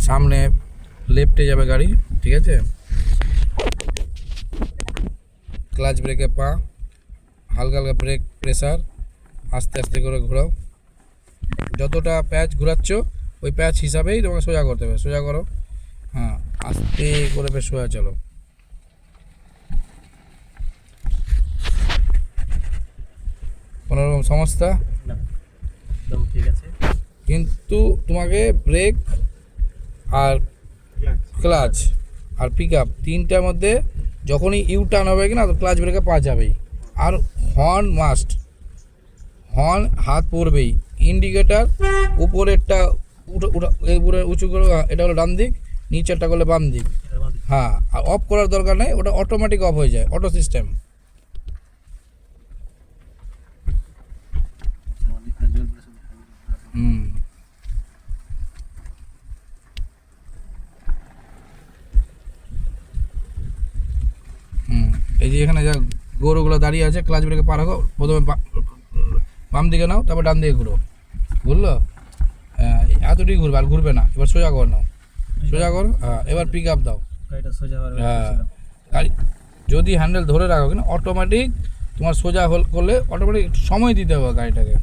সামনে লেফটে যাবে গাড়ি, ঠিক আছে। ক্লাচ ব্রেকে পা, হালকা হালকা ব্রেক প্রেসার, আস্তে আস্তে করে ঘোরাও। যতটা প্যাচ ঘোরাচ্ছ ওই প্যাচ হিসাবেই তোমাকে সোজা করতে হবে। সোজা করো, হ্যাঁ, আস্তে করে বেশ সোজা চলো। কোনো রকম সমস্যা? ঠিক আছে, কিন্তু তোমাকে ব্রেক আর ক্লাচ আর পিক আপ তিনটার মধ্যে যখনই ইউ টার্ন হবে কিনা তো ক্লাচ ব্রেকে পা যাবেই। আর হর্ন মাস্ট, হর্ন হাত পড়বেই। ইন্ডিকেটার উপরেরটা উপরে উঁচু করে, এটা হলো ডান দিক, নিচেরটা করলে বাম দিক। হ্যাঁ, আর অফ করার দরকার নেই, ওটা অটোমেটিক অফ হয়ে যায়, অটো সিস্টেম। হুম, এই যে এখানে যা গরুগুলো দাঁড়িয়ে আছে, ক্লাচ ব্রেকে পা রাখো, প্রথমে বাম দিকে নাও, তারপর ডান দিকে ঘুরো। ঘুরলো? হ্যাঁ, এতটুকু ঘুরবে, আর ঘুরবে না। এবার সোজা কর নাও, সোজা করো। হ্যাঁ, এবার পিক আপ দাও। হ্যাঁ, গাড়ি যদি হ্যান্ডেল ধরে রাখো কিনা অটোমেটিক তোমার সোজা করলে অটোমেটিক সময় দিতে হবে গাড়িটাকে।